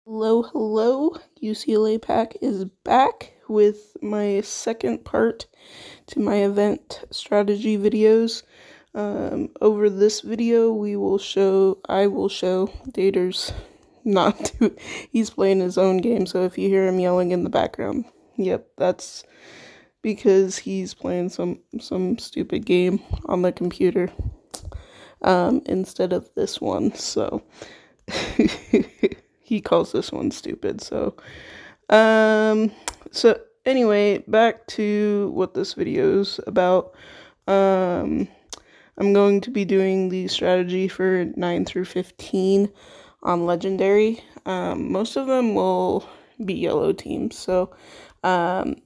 Hello, hello. Uclapack is back with my second part to my event strategy videos. Over this video, I will show Dater's not to, he's playing his own game, so if you hear him yelling in the background, yep, that's because he's playing some stupid game on the computer, instead of this one, so. He calls this one stupid, so anyway, back to what this video is about. I'm going to be doing the strategy for 9 through 15 on Legendary. Most of them will be yellow teams, so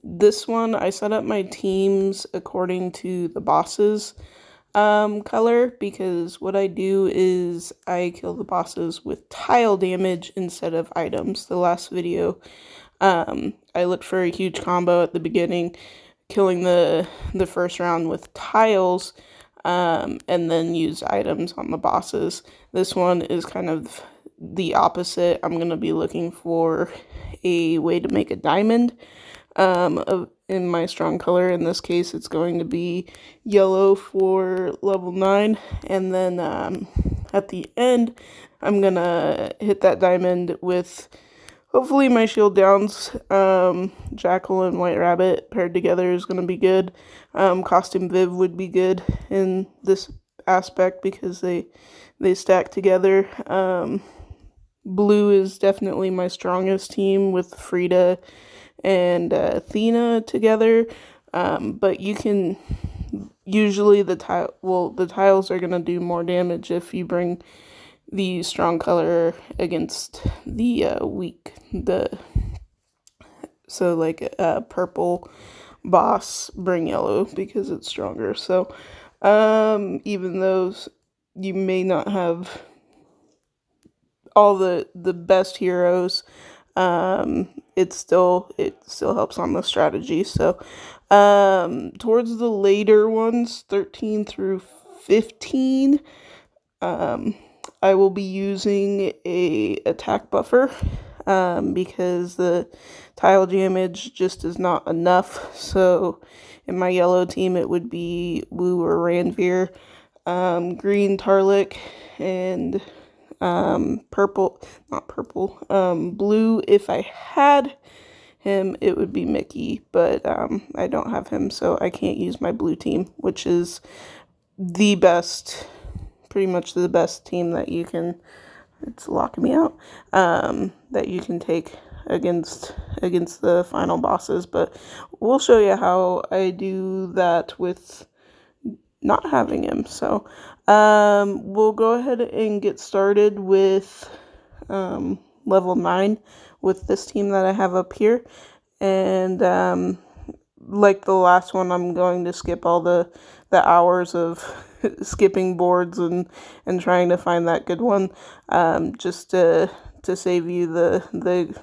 this one I set up my teams according to the bosses color, because what I do is I kill the bosses with tile damage instead of items. The last video, I looked for a huge combo at the beginning, killing the first round with tiles, and then use items on the bosses. This one is kind of the opposite. I'm gonna be looking for a way to make a diamond in my strong color. In this case, it's going to be yellow for level 9, and then at the end, I'm gonna hit that diamond with hopefully my shield downs. Jackal and White Rabbit paired together is gonna be good. Costume Viv would be good in this aspect because they stack together. Blue is definitely my strongest team with Frida and Athena together, but you can usually the tiles are gonna do more damage if you bring the strong color against the weak, so like purple boss, bring yellow because it's stronger. So even though you may not have all the best heroes, it still helps on the strategy. So towards the later ones, 13 through 15, I will be using a attack buffer, because the tile damage just is not enough. So in my yellow team, it would be Wu or Ranveer, green Tarlik, and blue, if I had him, it would be Mickey, but I don't have him, so I can't use my blue team, which is the best, pretty much the best team that you can, it's locking me out, that you can take against the final bosses. But we'll show you how I do that with not having him. So we'll go ahead and get started with level 9 with this team that I have up here. And like the last one, I'm going to skip all the hours of skipping boards and trying to find that good one, just to save you the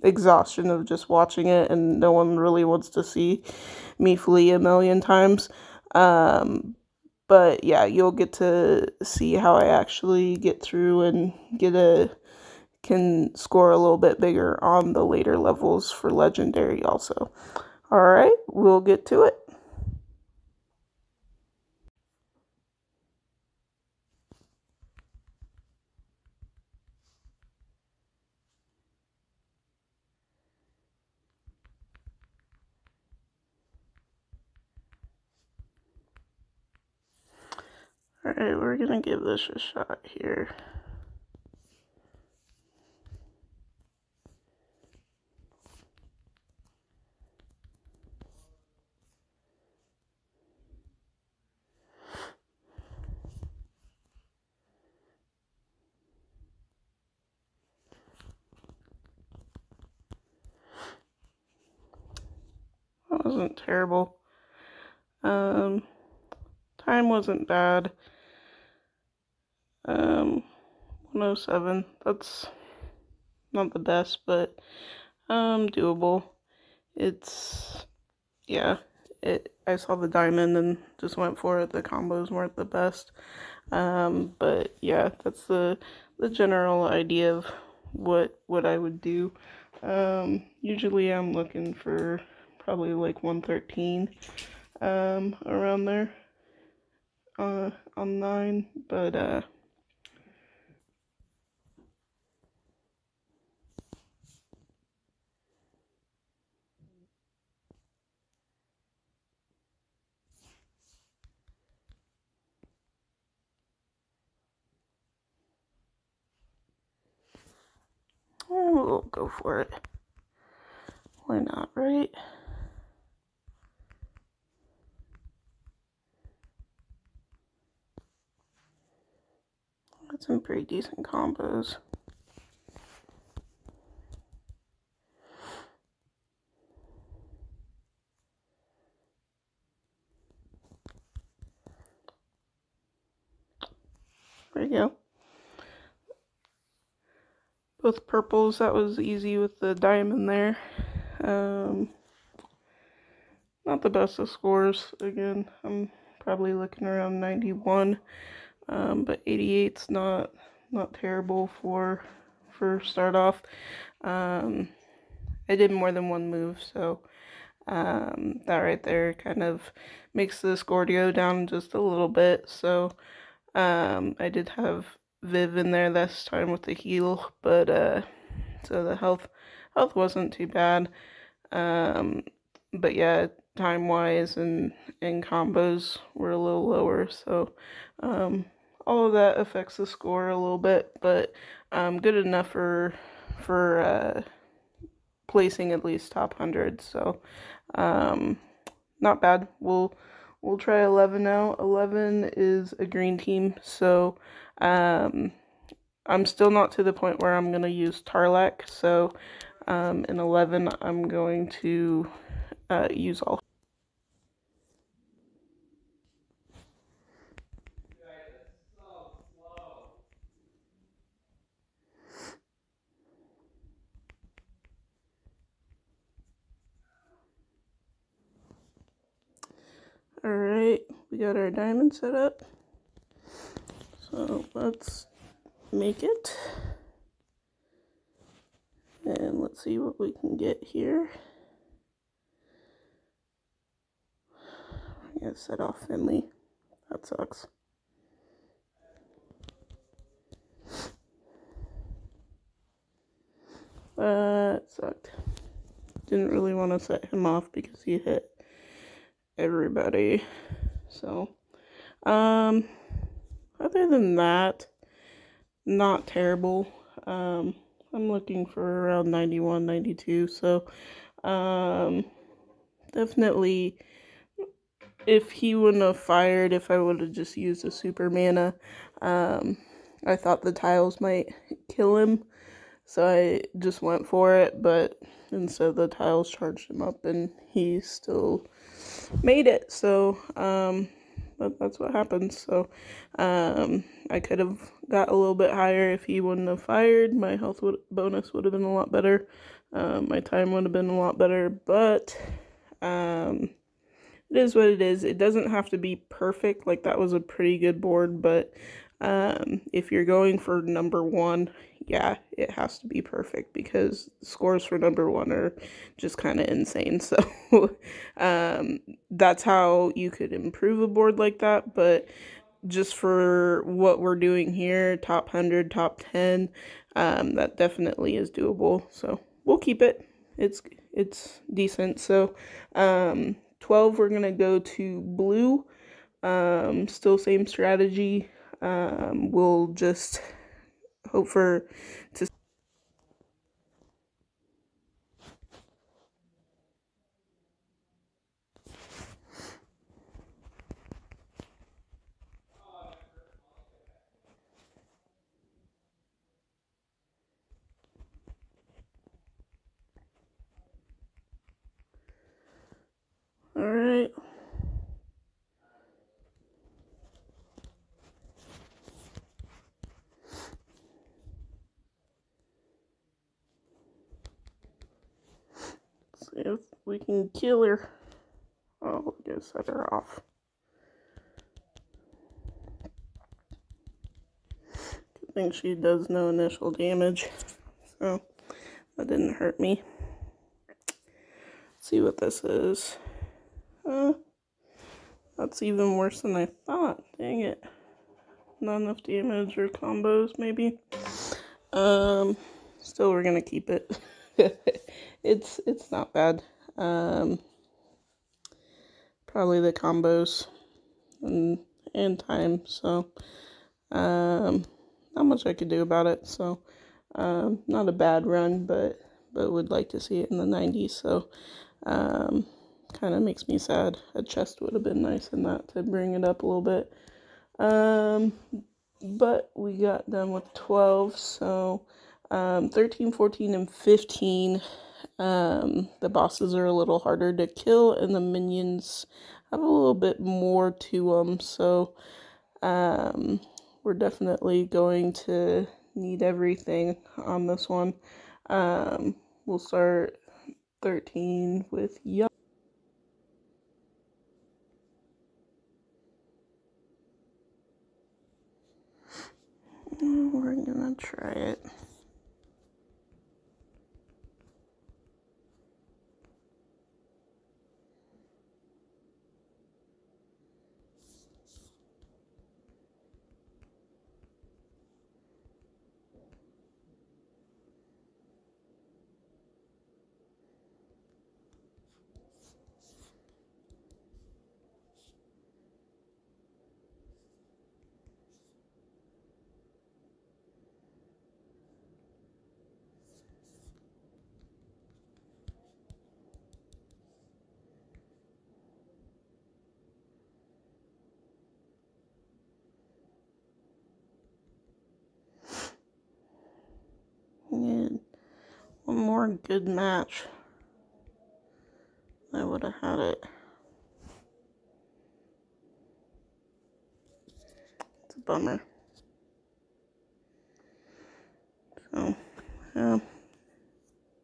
exhaustion of just watching it, and no one really wants to see me flee a million times. But yeah, you'll get to see how I actually get through and can score a little bit bigger on the later levels for Legendary also. Alright, we'll get to it. Alright, we're gonna give this a shot here. That wasn't terrible. Time wasn't bad. 107. That's not the best, but doable. It's, yeah, I saw the diamond and just went for it. The combos weren't the best. But yeah, that's the general idea of what I would do. Usually I'm looking for probably like 113 around there on 9, but we'll go for it. Why not, right? Got some pretty decent combos. There you go. Both purples, that was easy with the diamond there. Not the best of scores. Again, I'm probably looking around 91, but 88's not terrible for start off. I did more than one move, so that right there kind of makes the score go down just a little bit. So I did have Viv in there this time with the heal, but so the health wasn't too bad. But yeah, time wise and combos were a little lower, so all of that affects the score a little bit, but good enough for placing at least top 100. So not bad. We'll try 11 now. 11 is a green team, so I'm still not to the point where I'm gonna use Tarlac. So in 11 I'm going to use all. Alright, we got our diamond set up. So let's make it. And let's see what we can get here. I gotta set off Finley. That sucks. That sucked. Didn't really want to set him off because he hit everybody. So, other than that, not terrible. I'm looking for around 91, 92. So, definitely, if he wouldn't have fired, if I would have just used a super mana, I thought the tiles might kill him. So I just went for it, but instead the tiles charged him up and he still made it. So, but that's what happens. So, I could have got a little bit higher if he wouldn't have fired. My health bonus would have been a lot better. My time would have been a lot better, but, it is what it is. It doesn't have to be perfect. Like, that was a pretty good board, but, if you're going for number 1, yeah, it has to be perfect because the scores for number 1 are just kind of insane. So, that's how you could improve a board like that. But just for what we're doing here, top 100, top 10, that definitely is doable. So we'll keep it. It's decent. So, 12, we're gonna go to blue. Still same strategy. We'll just hope for to. All right. See if we can kill her. Oh, we gotta set her off. Good thing she does no initial damage. Oh, that didn't hurt me. Let's see what this is. That's even worse than I thought. Dang it. Not enough damage or combos, maybe. Still we're gonna keep it. It's not bad. Probably the combos and time, so not much I could do about it. So not a bad run, but would like to see it in the 90s. So kind of makes me sad. A chest would have been nice in that to bring it up a little bit. But we got done with 12, so 13, 14, and 15, the bosses are a little harder to kill, and the minions have a little bit more to them, so we're definitely going to need everything on this one. We'll start 13 with Young. We're gonna try it. And one more good match, I would have had it. It's a bummer. So, yeah,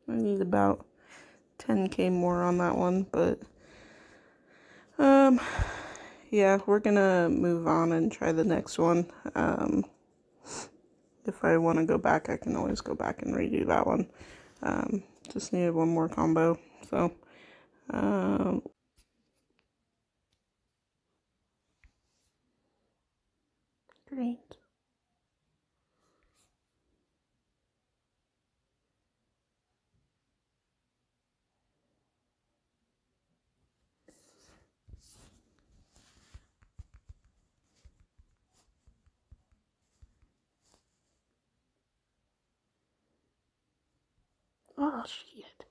I need about 10k more on that one, but, yeah, we're gonna move on and try the next one. If I want to go back, I can always go back and redo that one. Just needed one more combo, so, great. Oh, shit.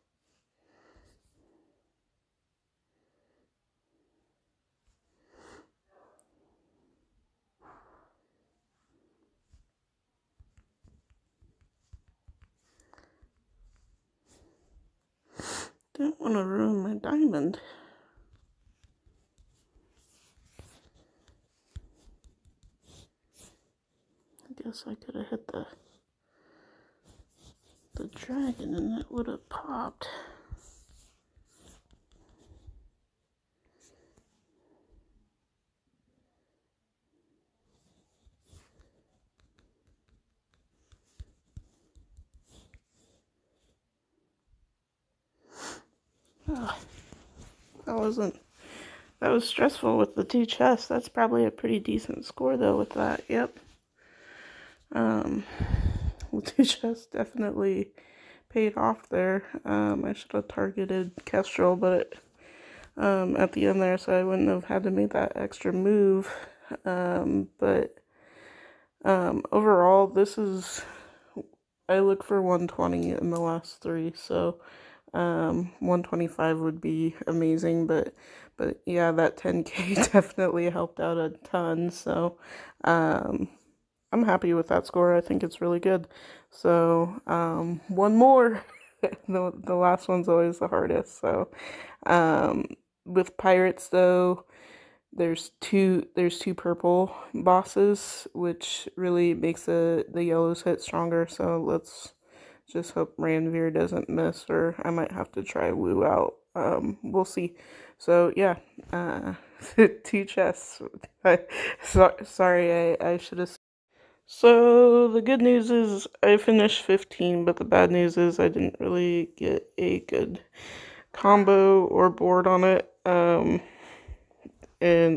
Don't want to ruin my diamond. I guess I could have hit the dragon and it would have popped. Oh, that was stressful with the 2 chests. That's probably a pretty decent score though with that. Yep. The 2 chests definitely paid off there. I should have targeted Kestrel, but at the end there, so I wouldn't have had to make that extra move. But overall, I look for 120 in the last 3, so 125 would be amazing, but yeah, that 10k definitely helped out a ton, so I'm happy with that score. I think it's really good. So one more. The last one's always the hardest. So with pirates though, there's two purple bosses, which really makes the yellows hit stronger. So let's just hope Ranveer doesn't miss, or I might have to try Wu out. We'll see. So yeah, 2 chests. Sorry, I should have. So the good news is I finished 15, but the bad news is I didn't really get a good combo or board on it. And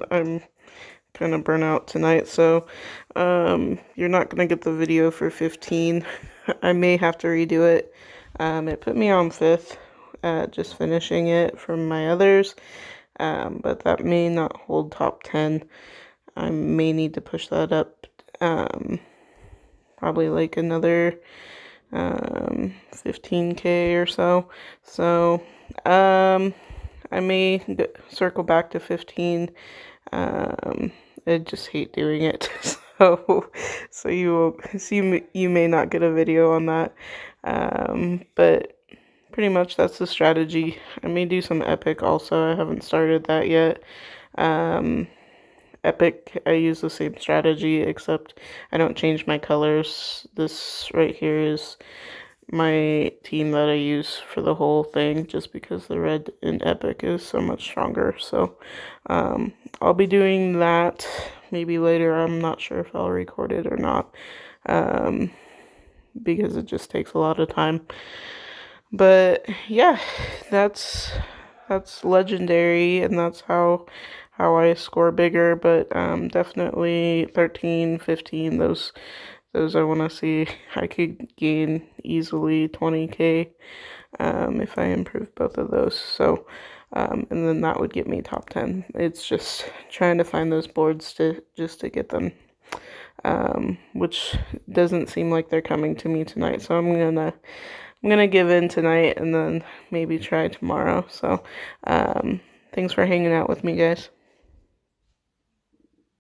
I'm kind of burnt out tonight, so you're not gonna get the video for 15. I may have to redo it. It put me on 5th, just finishing it from my others, but that may not hold top 10. I may need to push that up, probably like another 15K or so. So I may circle back to 15. I just hate doing it. So you may not get a video on that. But pretty much that's the strategy. I may do some epic also. I haven't started that yet. Epic, I use the same strategy, except I don't change my colors. This right here is my team that I use for the whole thing, just because the red in Epic is so much stronger. So I'll be doing that maybe later. I'm not sure if I'll record it or not, because it just takes a lot of time. But yeah, that's legendary, and that's how I score bigger. But definitely 13, 15, those I want to see. I could gain easily 20K if I improve both of those. So and then that would get me top 10. It's just trying to find those boards to get them, which doesn't seem like they're coming to me tonight. So I'm gonna give in tonight and then maybe try tomorrow. So thanks for hanging out with me, guys.